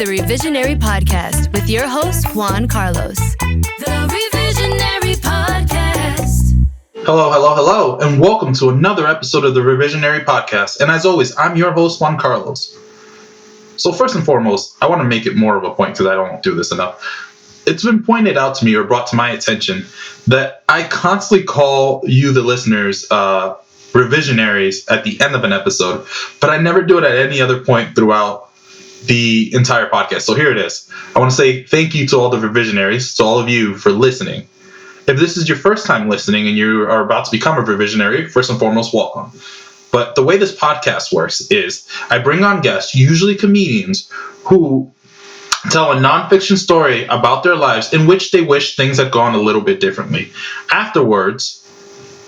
the Revisionary Podcast with your host, Juan Carlos. The Revisionary Podcast. Hello, and welcome to another episode of the Revisionary Podcast. And as always, I'm your host, Juan Carlos. So first and foremost, I want to make it more of a point because I don't do this enough. It's been pointed out to me or brought to my attention that I constantly call you, the listeners, revisionaries at the end of an episode, but I never do it at any other point throughout the entire podcast. So here it is. I want to say thank you to all the revisionaries, to all of you for listening. If this is your first time listening and you are about to become a revisionary, first and foremost, welcome. But the way this podcast works is I bring on guests, usually comedians, who tell a nonfiction story about their lives in which they wish things had gone a little bit differently. Afterwards,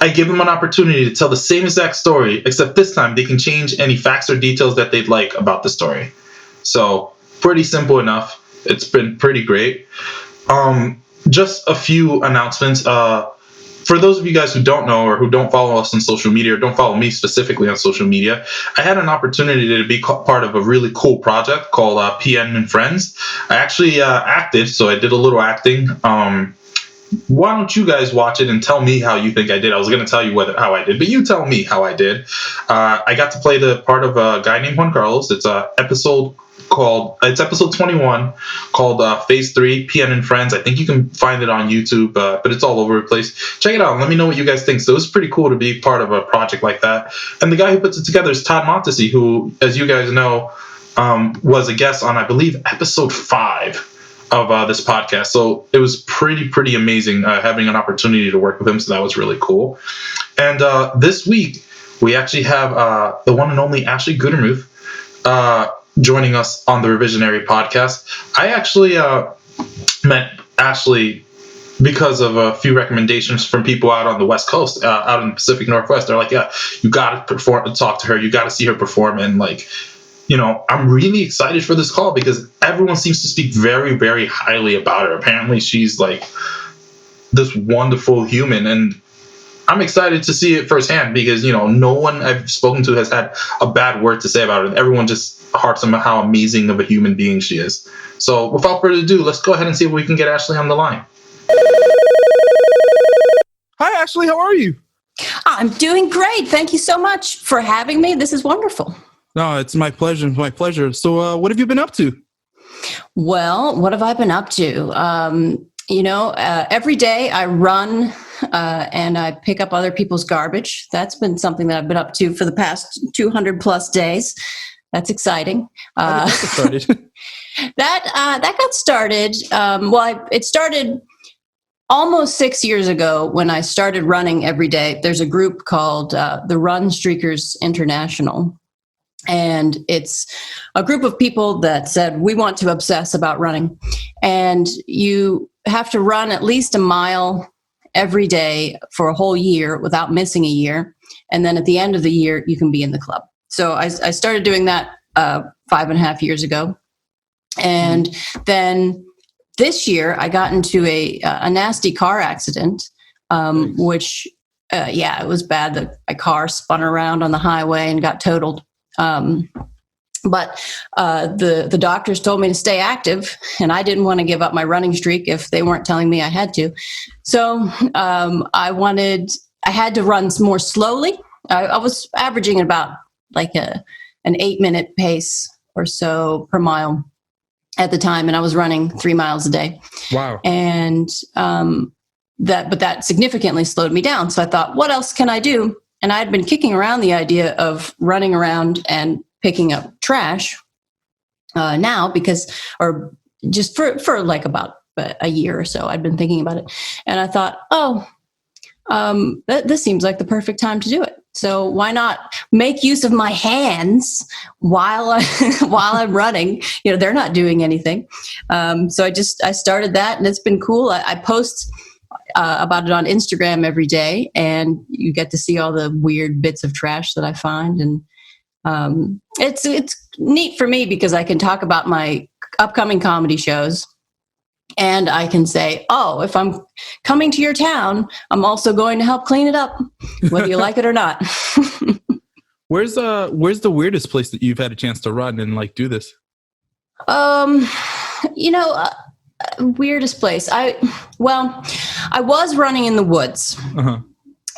I give them an opportunity to tell the same exact story, except this time they can change any facts or details that they'd like about the story. So, pretty simple enough. It's been pretty great. Just a few announcements. For those of you guys who don't know or who don't follow us on social media or don't follow me specifically on social media, I had an opportunity to be part of a really cool project called PN and Friends. I actually acted, so I did a little acting. Why don't you guys watch it and tell me how you think I did? I was going to tell you how I did, but you tell me how I did. I got to play the part of a guy named Juan Carlos. It's episode 21 called Phase 3, PN and Friends. I think you can find it on YouTube, but it's all over the place. Check it out and let me know what you guys think. So it was pretty cool to be part of a project like that. And the guy who puts it together is Todd Montesi, who, as you guys know, was a guest on, I believe, episode 5 of this podcast. So it was pretty amazing having an opportunity to work with him. So that was really cool. And this week, we actually have the one and only Ashley Gutermuth joining us on the Revisionary Podcast. I actually met Ashley because of a few recommendations from people out on the West Coast, out in the Pacific Northwest. They're like, yeah, you got to talk to her. You got to see her perform. And like, you know, I'm really excited for this call because everyone seems to speak very, very highly about her. Apparently she's like this wonderful human, and I'm excited to see it firsthand because, you know, no one I've spoken to has had a bad word to say about her. Everyone just harps on how amazing of a human being she is. So without further ado, let's go ahead and see if we can get Ashley on the line. Hi, Ashley. How are you? I'm doing great. Thank you so much for having me. This is wonderful. No, it's my pleasure. My pleasure. So what have you been up to? Well, what have I been up to? Every day I run and I pick up other people's garbage. That's been something that I've been up to for the past 200 plus days. That's exciting. How did that get started? That got started. It started almost 6 years ago when I started running every day. There's a group called the Run Streakers International. And it's a group of people that said, we want to obsess about running. And you have to run at least a mile every day for a whole year without missing a year. And then at the end of the year, you can be in the club. So I started doing that 5.5 years ago. And then this year, I got into a nasty car accident, which, it was bad. My car spun around on the highway and got totaled. But the doctors told me to stay active, and I didn't want to give up my running streak if they weren't telling me I had to. So I had to run more slowly. I was averaging about like an 8-minute pace or so per mile at the time, and I was running 3 miles a day. Wow. And that significantly slowed me down. So I thought, what else can I do? And I had been kicking around the idea of running around and picking up trash or just for like about a year or so, I'd been thinking about it. And I thought, this seems like the perfect time to do it. So why not make use of my hands while I'm running? You know, they're not doing anything. So I started that, and it's been cool. I post about it on Instagram every day, and you get to see all the weird bits of trash that I find. And it's neat for me because I can talk about my upcoming comedy shows, and I can say, oh, if I'm coming to your town, I'm also going to help clean it up, whether you like it or not. Where's the weirdest place that you've had a chance to run and like do this? You know, weirdest place. I was running in the woods,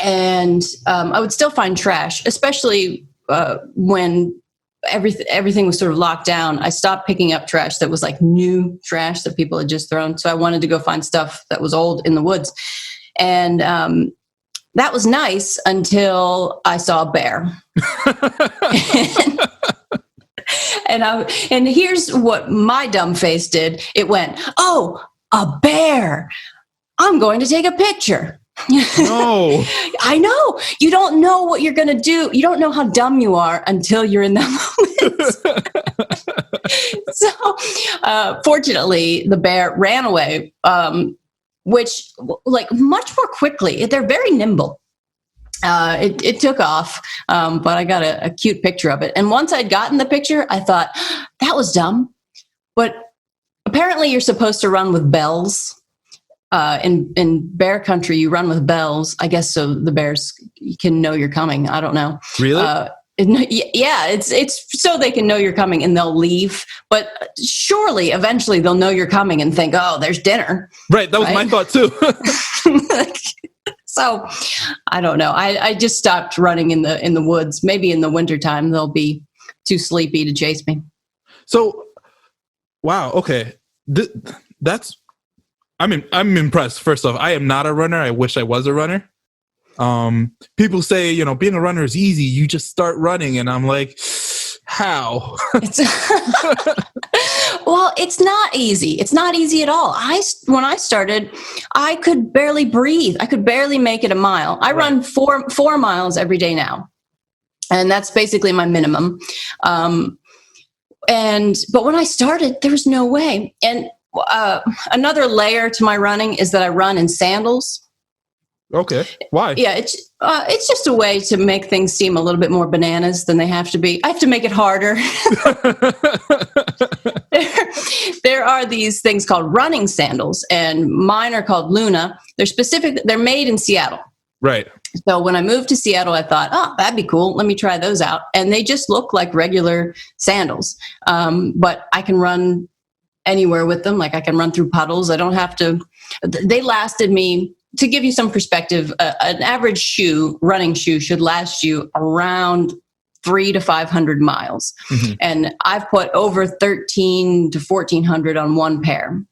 and I would still find trash, especially when everything was sort of locked down. I stopped picking up trash that was like new trash that people had just thrown. So I wanted to go find stuff that was old in the woods, and that was nice until I saw a bear. And here's what my dumb face did. It went, "Oh, a bear. I'm going to take a picture." No. I know. You don't know what you're going to do. You don't know how dumb you are until you're in that moment. So, fortunately, the bear ran away, which, like, much more quickly. They're very nimble. It took off, but I got a cute picture of it. And once I'd gotten the picture, I thought, that was dumb. But apparently you're supposed to run with bells. In bear country, you run with bells, I guess, so the bears can know you're coming. I don't know. Really? Yeah, it's so they can know you're coming and they'll leave. But surely, eventually, they'll know you're coming and think, "Oh, there's dinner." Right. That was my thought too. So, I don't know. I just stopped running in the woods. Maybe in the wintertime, they'll be too sleepy to chase me. So, wow. Okay. I'm impressed. First off, I am not a runner. I wish I was a runner. People say, being a runner is easy. You just start running. And I'm like, how? Well, it's not easy. It's not easy at all. When I started, I could barely breathe. I could barely make it a mile. I run 4 miles every day now. And that's basically my minimum. But when I started, there was no way. And another layer to my running is that I run in sandals. Okay. Why? Yeah, it's just a way to make things seem a little bit more bananas than they have to be. I have to make it harder. There are these things called running sandals, and mine are called Luna. They're made in Seattle. Right. So when I moved to Seattle, I thought, oh, that'd be cool. Let me try those out. And they just look like regular sandals. But I can run anywhere with them. Like I can run through puddles. I don't have to. They lasted me, to give you some perspective, an average running shoe should last you around 300 to 500 miles. Mm-hmm. And I've put over 1,300 to 1,400 on one pair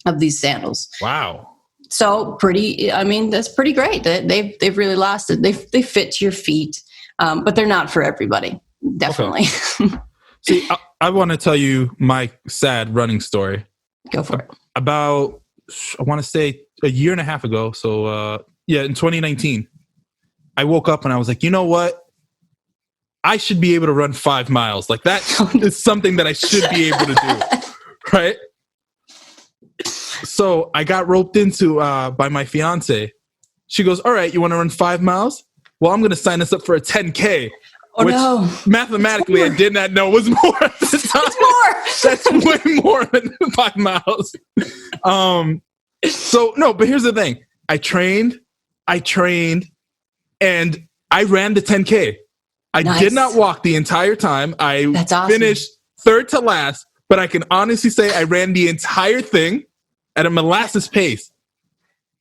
of these sandals. Wow. So that's pretty great. They've really lasted. They fit to your feet, but they're not for everybody. Definitely. Okay. See, I want to tell you my sad running story. Go for it. About, I want to say, a year and a half ago. So, in 2019, I woke up and I was like, you know what? I should be able to run 5 miles. Like that is something that I should be able to do. Right? So I got roped into by my fiance. She goes, all right, you want to run 5 miles? Well, I'm going to sign us up for a 10K. Oh, no. Mathematically, I did not know was more at the time. It's more. That's way more than 5 miles. So, no, but here's the thing. I trained, and I ran the 10K. I did not walk the entire time. That's awesome. Finished third to last, but I can honestly say I ran the entire thing at a molasses pace.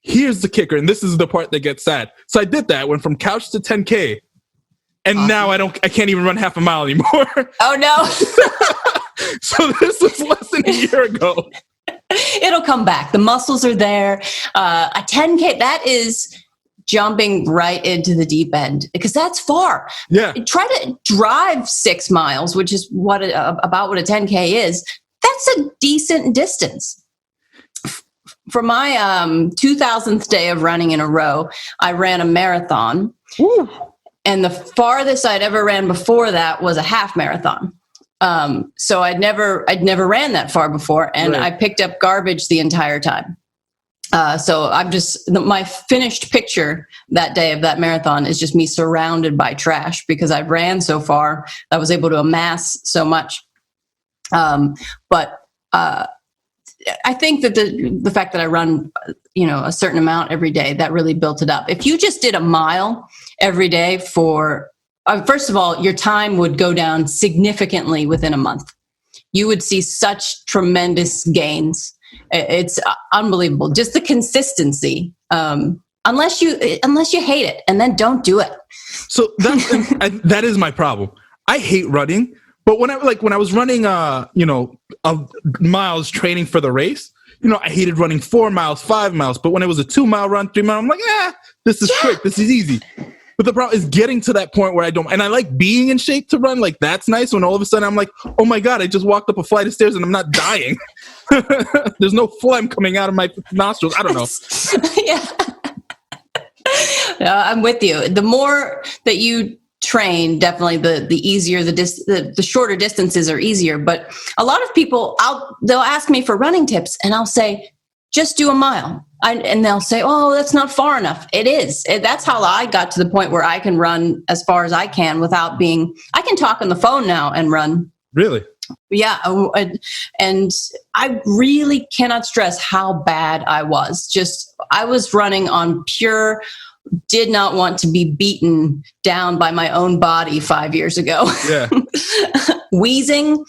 Here's the kicker, and this is the part that gets sad. So I did that, went from couch to 10K, and awesome. Now I can't even run half a mile anymore. Oh, no. So this was less than a year ago. It'll come back. The muscles are there. A 10K, that is jumping right into the deep end because that's far. Yeah. Try to drive 6 miles, which is about what a 10K is. That's a decent distance. For my 2000th day of running in a row, I ran a marathon. Woo. And the farthest I'd ever ran before that was a half marathon. So I'd never ran that far before, and right. I picked up garbage the entire time. So my finished picture that day of that marathon is just me surrounded by trash because I ran so far. I was able to amass so much. But I think that the fact that I run, a certain amount every day, that really built it up. If you just did a mile every day for, first of all, your time would go down significantly within a month. you would see such tremendous gains. It's unbelievable. Just the consistency. Unless you hate it, and then don't do it. So that is my problem. I hate running, but when I was running, miles training for the race, I hated running 4 miles, 5 miles. But when it was a 2 mile run, 3 mile, I'm like, this is quick. This is easy. But the problem is getting to that point where I don't, and I like being in shape to run. Like, that's nice when all of a sudden I'm like, oh my God, I just walked up a flight of stairs and I'm not dying. There's no phlegm coming out of my nostrils. I don't know. Yeah. No, I'm with you. The more that you train, definitely the easier, the shorter distances are easier. But a lot of people, they'll ask me for running tips and I'll say, just do a mile. And they'll say, oh, that's not far enough. It is. That's how I got to the point where I can run as far as I can without I can talk on the phone now and run. Really? Yeah. And I really cannot stress how bad I was. I was running on pure, did not want to be beaten down by my own body 5 years ago. Yeah. Wheezing,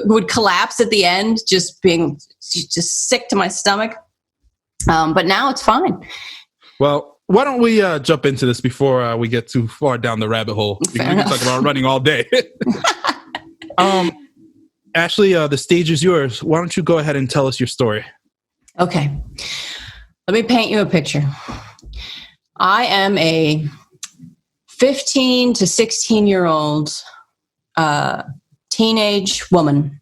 would collapse at the end, just sick to my stomach. But now it's fine. Well, why don't we jump into this before we get too far down the rabbit hole? We can talk about running all day. Ashley, the stage is yours. Why don't you go ahead and tell us your story? Okay. Let me paint you a picture. I am a 15 to 16-year-old teenage woman.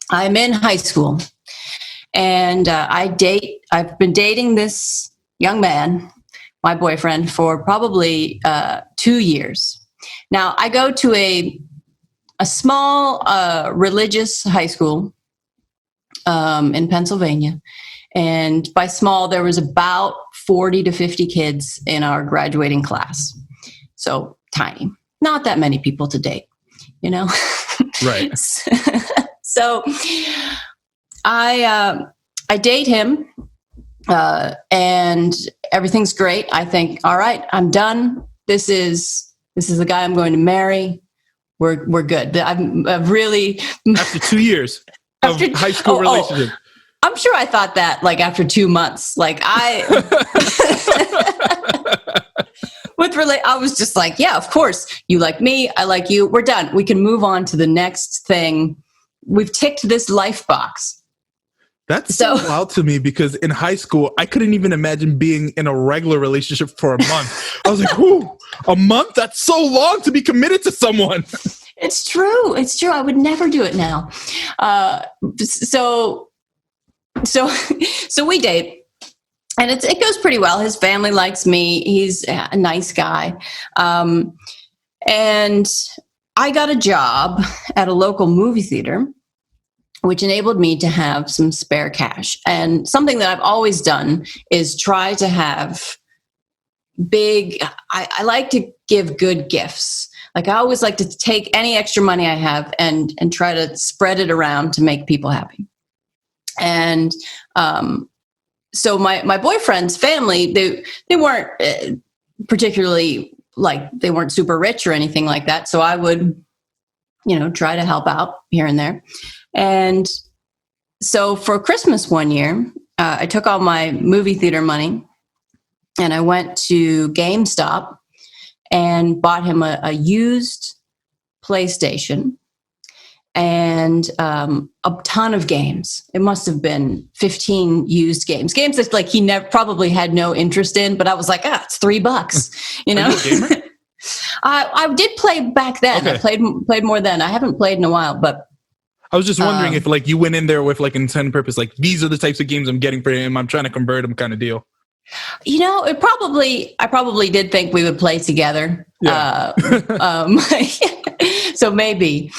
I'm in high school, and I've been dating this young man, my boyfriend, for probably 2 years. Now, I go to a small religious high school in Pennsylvania. And by small, there was about 40 to 50 kids in our graduating class. So tiny. Not that many people to date, Right. So I date him, and everything's great. I think, all right, I'm done. This is the guy I'm going to marry. We're good. I've really after 2 years of high school relationship. I'm sure I thought that after 2 months. I was just like, yeah, of course. You like me. I like you. We're done. We can move on to the next thing. We've ticked this life box. That's so wild to me, because in high school, I couldn't even imagine being in a regular relationship for a month. I was like, whoo, a month? That's so long to be committed to someone. It's true. It's true. I would never do it now. So we date, and it goes pretty well. His family likes me. He's a nice guy. And I got a job at a local movie theater, which enabled me to have some spare cash. And something that I've always done is try to have I like to give good gifts. I always like to take any extra money I have and try to spread it around to make people happy. And so my boyfriend's family, they weren't particularly they weren't super rich or anything like that. So I would, try to help out here and there. And so for Christmas one year, I took all my movie theater money and I went to GameStop and bought him a used PlayStation and a ton of games. It must have been 15 used games that he never probably had no interest in, but I was like, it's $3, Are you a gamer? I did play back then. Okay. I played more then. I haven't played in a while, but I was just wondering if you went in there with an intent purpose, these are the types of games I'm getting for him, I'm trying to convert him kind of deal. I probably did think we would play together. Yeah. So maybe.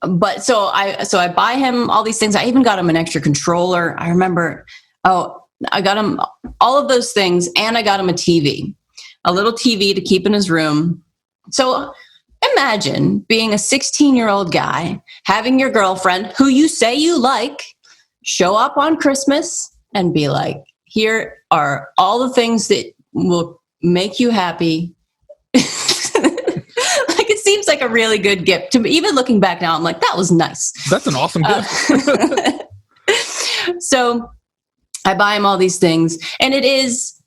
But so I buy him all these things. I even got him an extra controller. I remember, I got him all of those things, and I got him a little TV to keep in his room. So imagine being a 16-year-old guy, having your girlfriend, who you say you like, show up on Christmas and be like, here are all the things that will make you happy. seems like a really good gift to me. Even looking back now, I'm like, that was nice. That's an awesome gift. So I buy him all these things, and it is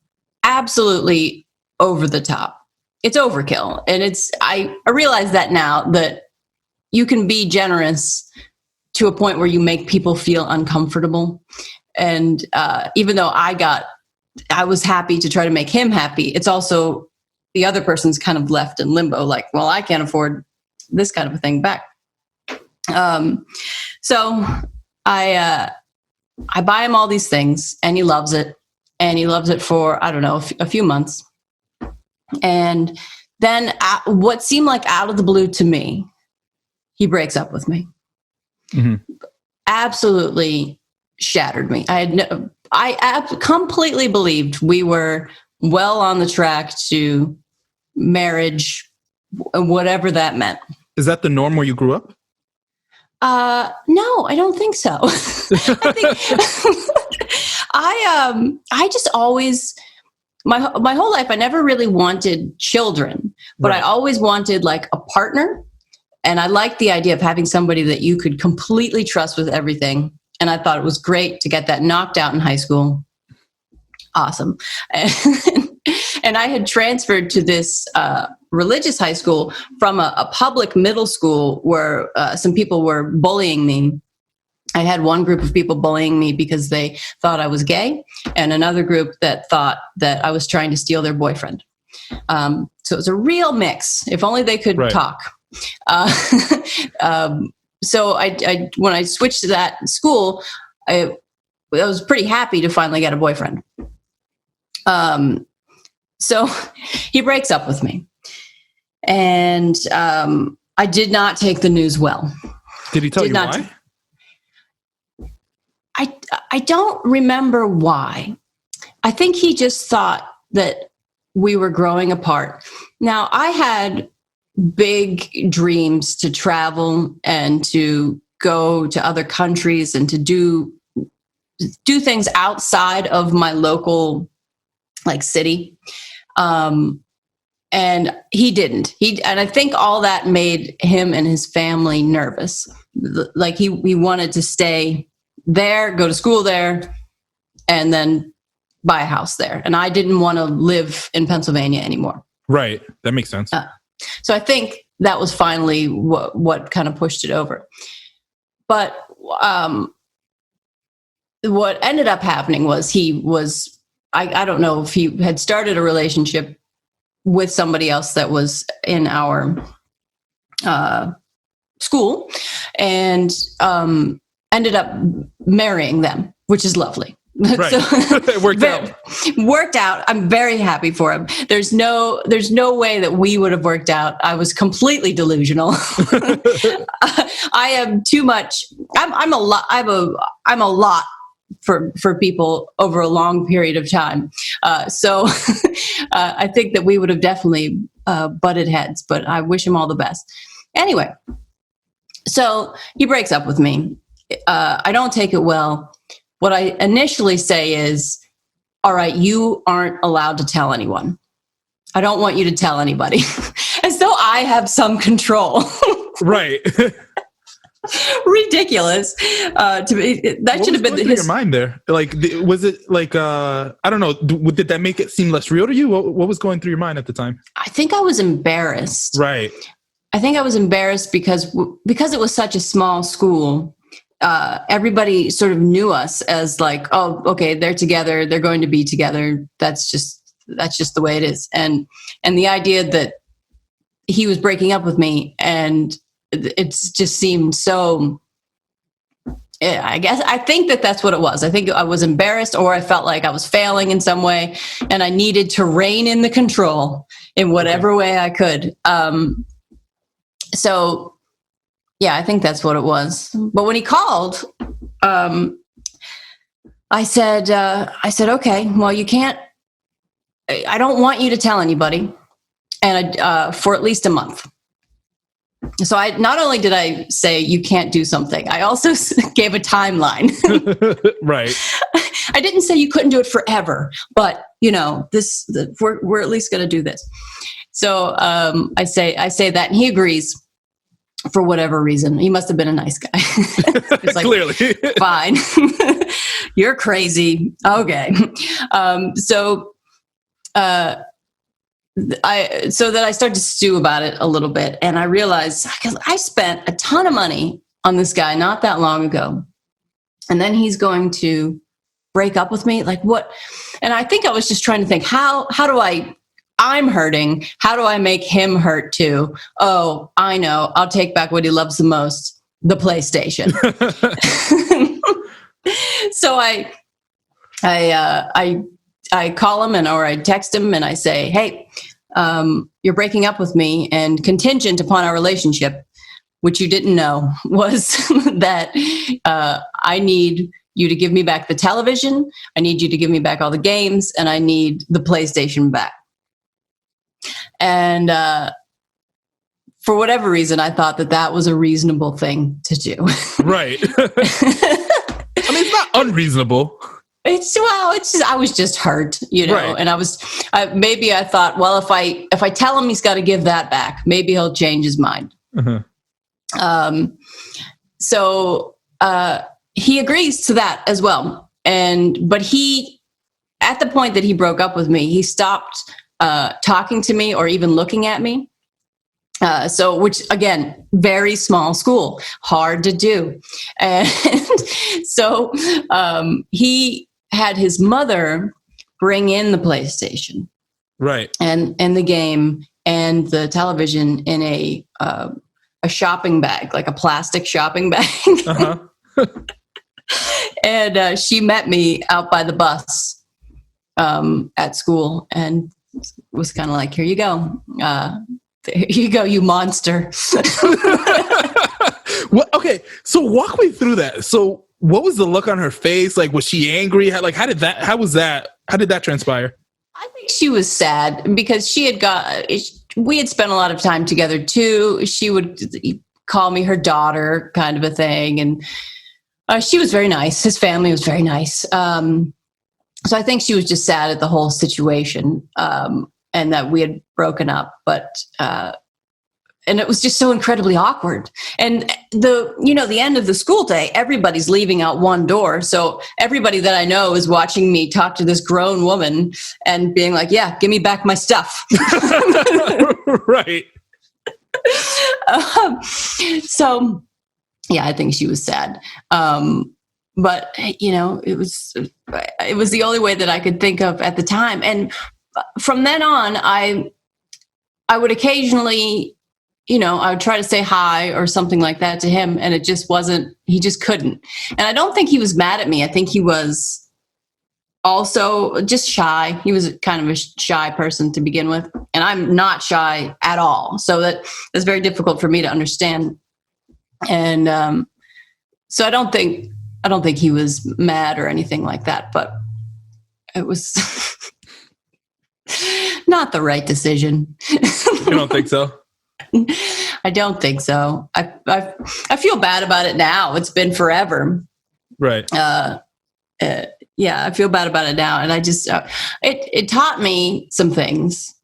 absolutely over the top. It's overkill. And I realize that now, that you can be generous to a point where you make people feel uncomfortable. And even though I was happy to try to make him happy, it's also the other person's kind of left in limbo, like, well, I can't afford this kind of a thing back. So I buy him all these things, and he loves it. And he loves it for, I don't know, a few months. And then what seemed like out of the blue to me, he breaks up with me. Mm-hmm. Absolutely shattered me. I completely believed we were well on the track to marriage, whatever that meant. Is that the norm where you grew up? No, I don't think so. I think I just always, my whole life, I never really wanted children, but right. I always wanted like a partner. And I liked the idea of having somebody that you could completely trust with everything. And I thought it was great to get that knocked out in high school. Awesome. And I had transferred to this religious high school from a public middle school where some people were bullying me. I had one group of people bullying me because they thought I was gay, and another group that thought that I was trying to steal their boyfriend. So it was a real mix. If only they could talk. So I when I switched to that school, I was pretty happy to finally get a boyfriend. So he breaks up with me, and I did not take the news well. Did he tell you why? I don't remember why. I think he just thought that we were growing apart. Now, I had big dreams to travel and to go to other countries and to do things outside of my local like city. And he didn't. And I think all that made him and his family nervous. Like he wanted to stay there, go to school there, and then buy a house there. And I didn't want to live in Pennsylvania anymore. Right. That makes sense. So I think that was finally what kind of pushed it over. But what ended up happening was I don't know if he had started a relationship with somebody else that was in our school, and ended up marrying them, which is lovely. Right. So, it worked out. I'm very happy for him. There's no way that we would have worked out. I was completely delusional. I am too much. I'm a lot. I'm a lot for people over a long period of time. So I think that we would have definitely butted heads, but I wish him all the best. Anyway, so he breaks up with me. I don't take it well. What I initially say is, all right, you aren't allowed to tell anyone. I don't want you to tell anybody. As though I have some control. Right. Ridiculous. To me, that should have been your mind there. Like, was it like, I don't know, did that make it seem less real to you? What was going through your mind at the time? I think I was embarrassed. Right. I think I was embarrassed because it was such a small school. Everybody sort of knew us as like, oh, okay, they're together. They're going to be together. That's just the way it is. And the idea that he was breaking up with me, and it just seemed so, I think that's what it was. I think I was embarrassed, or I felt like I was failing in some way, and I needed to rein in the control in whatever way I could. So yeah, I think that's what it was. But when he called, I said, okay, well, you can't, I don't want you to tell anybody, and for at least a month. So not only did I say you can't do something, I also gave a timeline. Right. I didn't say you couldn't do it forever, but we're at least going to do this. So I say that, and he agrees for whatever reason. He must have been a nice guy. It's like, Clearly. fine. You're crazy. Okay. So that I started to stew about it a little bit, and I realized, because I spent a ton of money on this guy not that long ago, and then he's going to break up with me. Like, what? And I think I was just trying to think, how do I'm hurting. How do I make him hurt too? Oh, I know. I'll take back what he loves the most, the PlayStation. So I call him or I text him and I say, hey, you're breaking up with me, and contingent upon our relationship, which you didn't know, was that I need you to give me back the television. I need you to give me back all the games, and I need the PlayStation back. And for whatever reason, I thought that was a reasonable thing to do. Right. I mean, it's not unreasonable. I was just hurt, Right. And I thought, well, if I tell him he's got to give that back, maybe he'll change his mind. Uh-huh. So he agrees to that as well. But he, at the point that he broke up with me, he stopped talking to me or even looking at me. Which again, very small school, hard to do. And so he had his mother bring in the PlayStation, right, and the game and the television in a shopping bag, like a plastic shopping bag. Uh-huh. And she met me out by the bus at school and was kind of like, here you go. Here you go, you monster. Well, okay, so walk me through that. So what was the look on her face? Like, was she angry? How did that transpire? I think she was sad because we had spent a lot of time together too. She would call me her daughter, kind of a thing. And she was very nice. His family was very nice. So I think she was just sad at the whole situation. And that we had broken up, but and it was just so incredibly awkward. And the end of the school day, everybody's leaving out one door. So everybody that I know is watching me talk to this grown woman and being like, yeah, give me back my stuff. Right. So yeah, I think she was sad. But it was the only way that I could think of at the time. And from then on, I would occasionally, I would try to say hi or something like that to him, and it just wasn't, he just couldn't. And I don't think he was mad at me. I think he was also just shy. He was kind of a shy person to begin with, and I'm not shy at all. So that's very difficult for me to understand. And so I don't think he was mad or anything like that, but it was not the right decision. You don't think so? I don't think so. I feel bad about it now. It's been forever. Right. Yeah, I feel bad about it now. And I just, it taught me some things.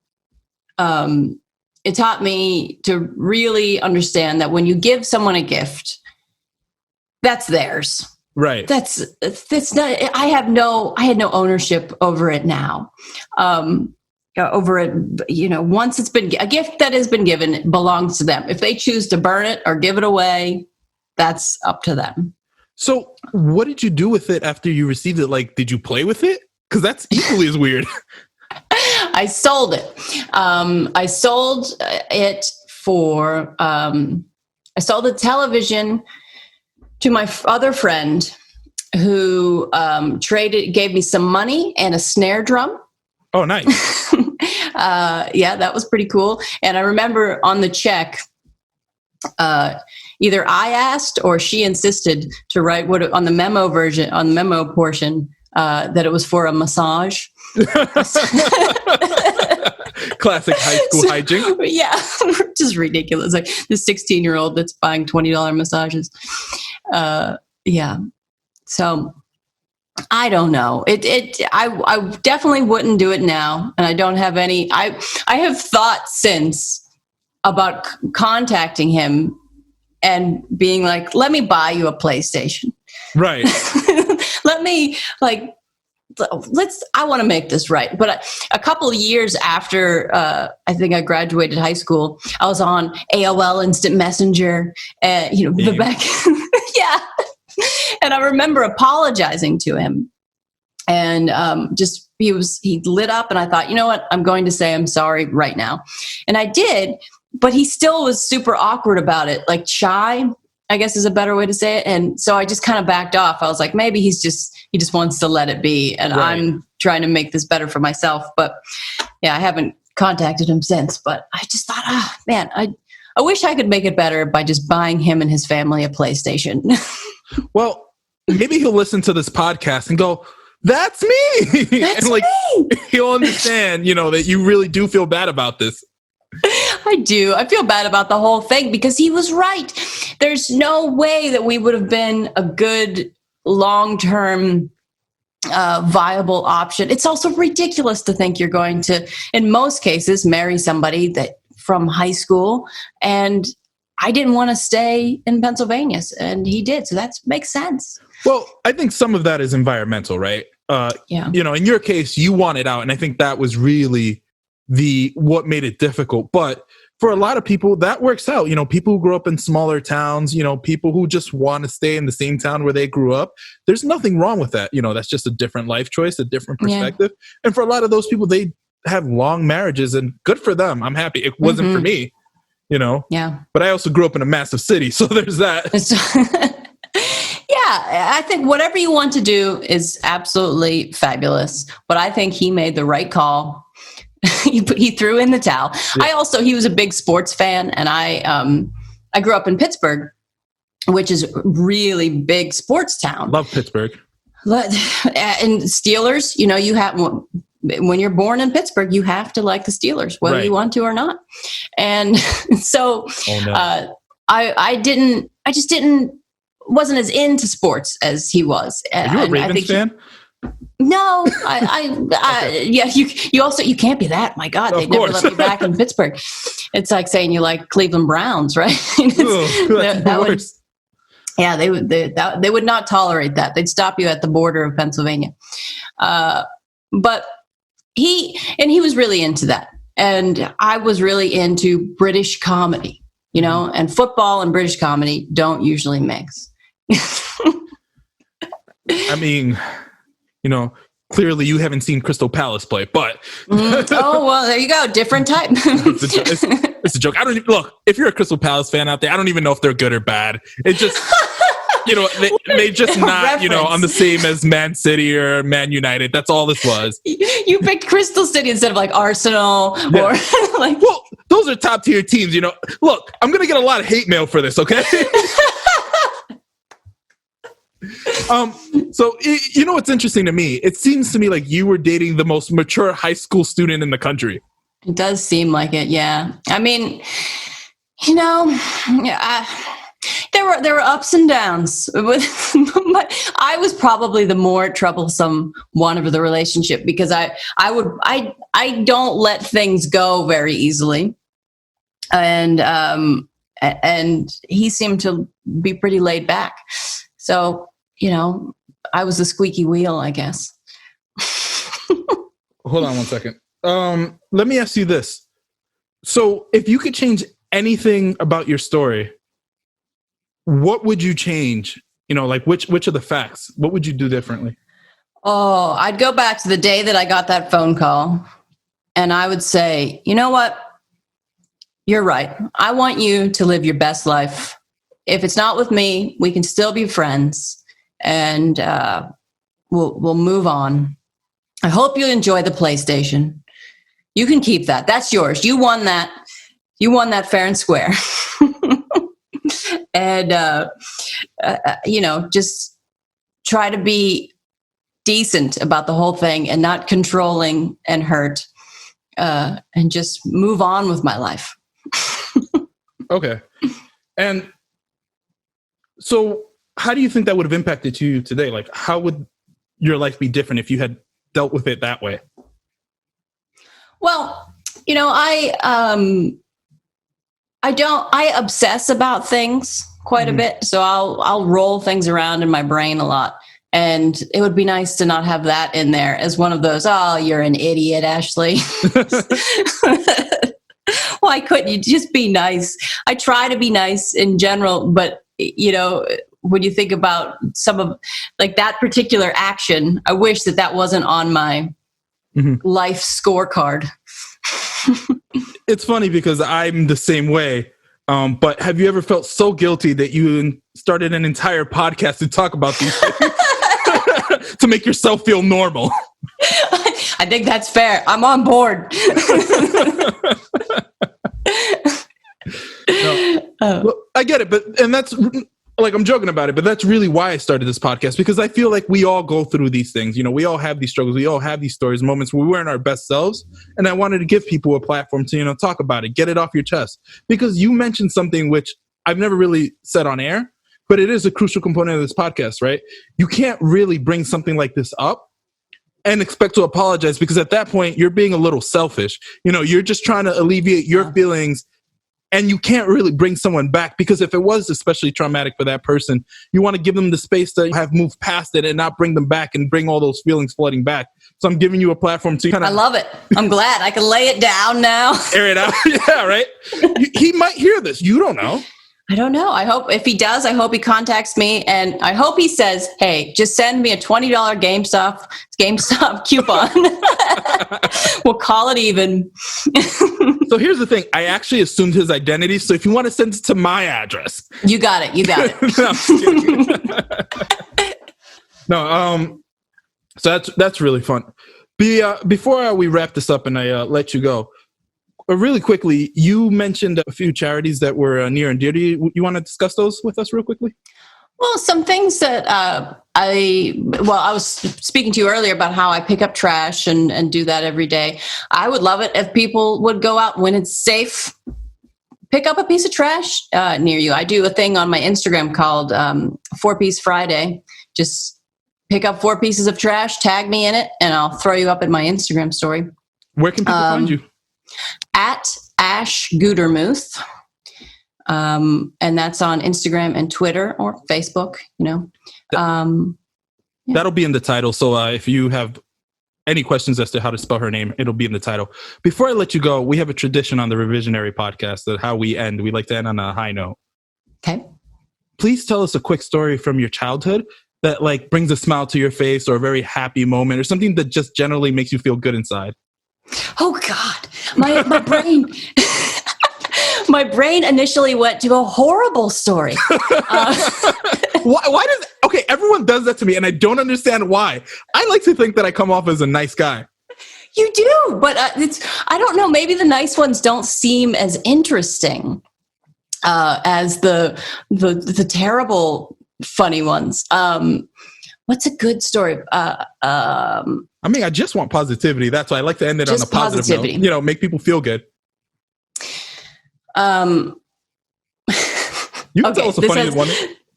It taught me to really understand that when you give someone a gift, that's theirs. Right. That's not, I had no ownership over it now. Over it, once it's been a gift that has been given, it belongs to them. If they choose to burn it or give it away, that's up to them. So what did you do with it after you received it? Like, did you play with it? Because that's equally as weird. I sold it. I sold it for, I sold the television to my other friend who gave me some money and a snare drum. Oh, nice. Yeah, that was pretty cool. And I remember on the check, either I asked or she insisted to write on the memo portion, that it was for a massage. Classic high school hijink. Yeah, just ridiculous. Like this 16-year-old that's buying $20 massages. Yeah. So I don't know. I definitely wouldn't do it now, and I don't have any. I have thought since about contacting him and being like, "Let me buy you a PlayStation." Right. Let me I want to make this right. But a couple of years after I think I graduated high school, I was on AOL Instant Messenger, the back, yeah. And I remember apologizing to him, and he lit up, and I thought, you know what, I'm going to say I'm sorry right now, and I did. But he still was super awkward about it, like shy, I guess is a better way to say it. And so I just kind of backed off. I was like, maybe he just wants to let it be, and right. I'm trying to make this better for myself. But yeah, I haven't contacted him since. But I just thought, man, I wish I could make it better by just buying him and his family a PlayStation. Well, maybe he'll listen to this podcast and go, "That's me," That's and like me. He'll understand, that you really do feel bad about this. I do. I feel bad about the whole thing because he was right. There's no way that we would have been a good long-term viable option. It's also ridiculous to think you're going to, in most cases, marry somebody that from high school. And I didn't want to stay in Pennsylvania, and he did. So that makes sense. Well, I think some of that is environmental, right? Yeah. In your case, you wanted out, and I think that was really what made it difficult. But for a lot of people, that works out. People who grow up in smaller towns, people who just want to stay in the same town where they grew up. There's nothing wrong with that. That's just a different life choice, a different perspective. Yeah. And for a lot of those people, they have long marriages, and good for them. I'm happy. It wasn't for me, Yeah. But I also grew up in a massive city, so there's that. Yeah, I think whatever you want to do is absolutely fabulous. But I think he made the right call. He threw in the towel. Yeah. He was a big sports fan, and I grew up in Pittsburgh, which is a really big sports town. Love Pittsburgh. And Steelers, you have, when you're born in Pittsburgh, you have to like the Steelers, whether you want to or not. And so I wasn't as into sports as he was. Are you a Ravens fan? No, yeah, you can't be that. My God, they never let me back in Pittsburgh. It's like saying you like Cleveland Browns, right? They would not tolerate that. They'd stop you at the border of Pennsylvania. But he was really into that, and I was really into British comedy, and football and British comedy don't usually mix. I mean, clearly you haven't seen Crystal Palace play, but oh well, there you go, different type. It's a joke. I don't even, look. If you're a Crystal Palace fan out there, I don't even know if they're good or bad. It just, they just not, on the same as Man City or Man United. That's all this was. You picked Crystal City instead of like Arsenal or like. Well, those are top tier teams. Look, I'm gonna get a lot of hate mail for this. Okay. So what's interesting to me? It seems to me like you were dating the most mature high school student in the country. It does seem like it, yeah. I mean, there were ups and downs, but I was probably the more troublesome one of the relationship because I don't let things go very easily, and he seemed to be pretty laid back. So, I was the squeaky wheel, I guess. Hold on one second. Let me ask you this. So if you could change anything about your story, what would you change? Which of the facts? What would you do differently? Oh, I'd go back to the day that I got that phone call, and I would say, you know what? You're right. I want you to live your best life. If it's not with me, we can still be friends, and we'll move on. I hope you enjoy the PlayStation. You can keep that. That's yours. You won that. You won that fair and square. And just try to be decent about the whole thing and not controlling and hurt, and just move on with my life. Okay. And so how do you think that would have impacted you today? Like, how would, your life be different if you had dealt with it that way? Well, I obsess about things quite a bit. So I'll roll things around in my brain a lot. And it would be nice to not have that in there as one of those, oh, you're an idiot, Ashley. Why couldn't you just be nice? I try to be nice in general, but when you think about some of like that particular action, I wish that wasn't on my life scorecard. It's funny because I'm the same way. But have you ever felt so guilty that you started an entire podcast to talk about these things to make yourself feel normal? I think that's fair. I'm on board. Well, I get it, and that's like, I'm joking about it, but that's really why I started this podcast, because I feel like we all go through these things. We all have these struggles. We all have these stories, moments where we weren't our best selves. And I wanted to give people a platform to, talk about it, get it off your chest. Because you mentioned something which I've never really said on air, but it is a crucial component of this podcast, right? You can't really bring something like this up and expect to apologize, because at that point you're being a little selfish. You're just trying to alleviate your feelings. And you can't really bring someone back, because if it was especially traumatic for that person, you want to give them the space to have moved past it and not bring them back and bring all those feelings flooding back. So I'm giving you a platform to kind of... I love it. I'm glad I can lay it down now. Air it out. Yeah, right? He might hear this. You don't know. I don't know. I hope if he does, I hope he contacts me, and I hope he says, hey, just send me a $20 GameStop coupon. We'll call it even. So here's the thing. I actually assumed his identity. So if you want to send it to my address. You got it. No, I'm just kidding. No, so that's really fun. Before we wrap this up and I let you go, really quickly, you mentioned a few charities that were near and dear to you. You want to discuss those with us real quickly? Well, some things that I was speaking to you earlier about how I pick up trash and do that every day. I would love it if people would go out when it's safe, pick up a piece of trash near you. I do a thing on my Instagram called 4-Piece Friday. Just pick up 4 pieces of trash, tag me in it, and I'll throw you up in my Instagram story. Where can people find you? At Ash Gutermuth. And that's on Instagram and Twitter or Facebook, That'll be in the title. So if you have any questions as to how to spell her name, it'll be in the title. Before I let you go, we have a tradition on the Revisionary podcast that how we end. We like to end on a high note. Okay. Please tell us a quick story from your childhood that like brings a smile to your face, or a very happy moment, or something that just generally makes you feel good inside. Oh God, my brain, my brain initially went to a horrible story. Why does, okay, everyone does that to me and I don't understand why. I like to think that I come off as a nice guy. You do, but I don't know, maybe the nice ones don't seem as interesting as the terrible, funny ones. What's a good story? I mean, I just want positivity. That's why I like to end it on a positive note. Make people feel good. You can tell us a funny one.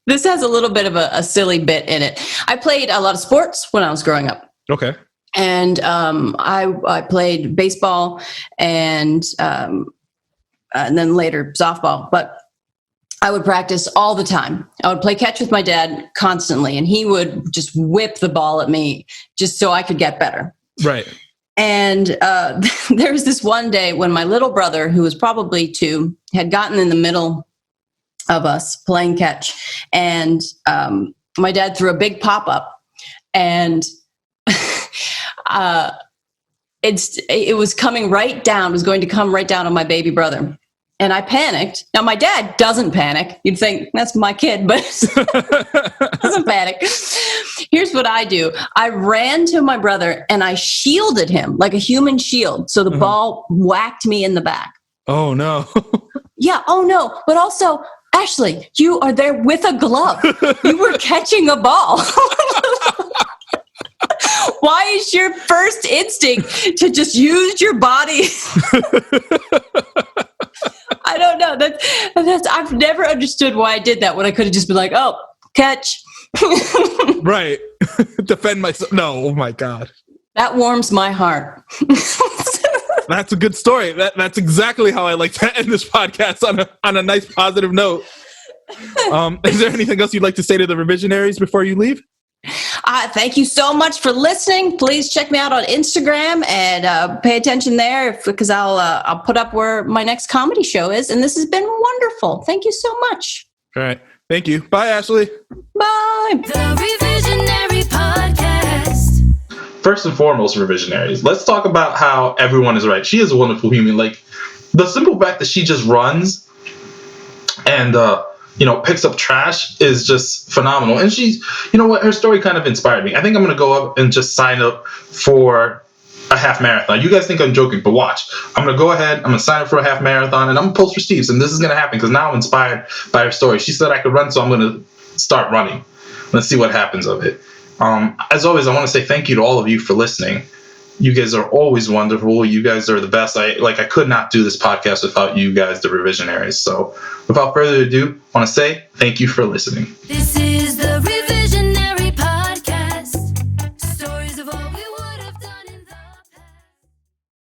This has a little bit of a silly bit in it. I played a lot of sports when I was growing up. Okay. And I played baseball and then later softball. But I would practice all the time. I would play catch with my dad constantly, and he would just whip the ball at me just so I could get better. Right. And there was this one day when my little brother, who was probably 2, had gotten in the middle of us playing catch, and my dad threw a big pop-up, and it was coming right down, was going to come right down on my baby brother. And I panicked. Now, my dad doesn't panic. You'd think, that's my kid, but doesn't panic. Here's what I do. I ran to my brother and I shielded him like a human shield. So the ball whacked me in the back. Oh, no. Yeah. Oh, no. But also, Ashley, you are there with a glove. You were catching a ball. Why is your first instinct to just use your body? I don't know. That's I've never understood why I did that when I could have just been like, oh, catch. Right. Defend myself. No, oh my God. That warms my heart. That's a good story. That's exactly how I like to end this podcast, on a nice positive note. Is there anything else you'd like to say to the revisionaries before you leave? Thank you so much for listening. Please check me out on Instagram and pay attention there because I'll put up where my next comedy show is. And this has been wonderful. Thank you so much. All right. Thank you. Bye, Ashley. Bye. The Revisionary Podcast. First and foremost, revisionaries, let's talk about how everyone is right. She is a wonderful human. Like, the simple fact that she just runs and, picks up trash is just phenomenal. And she's, you know what, her story kind of inspired me. I think I'm going to go up and just sign up for a half marathon. You guys think I'm joking, but watch. I'm going to go ahead, I'm going to sign up for a half marathon, and I'm going to post for Steve's, and this is going to happen because now I'm inspired by her story. She said I could run, so I'm going to start running. Let's see what happens of it. As always, I want to say thank you to all of you for listening. You guys are always wonderful. You guys are the best. I could not do this podcast without you guys, the revisionaries. So without further ado, I want to say thank you for listening. This is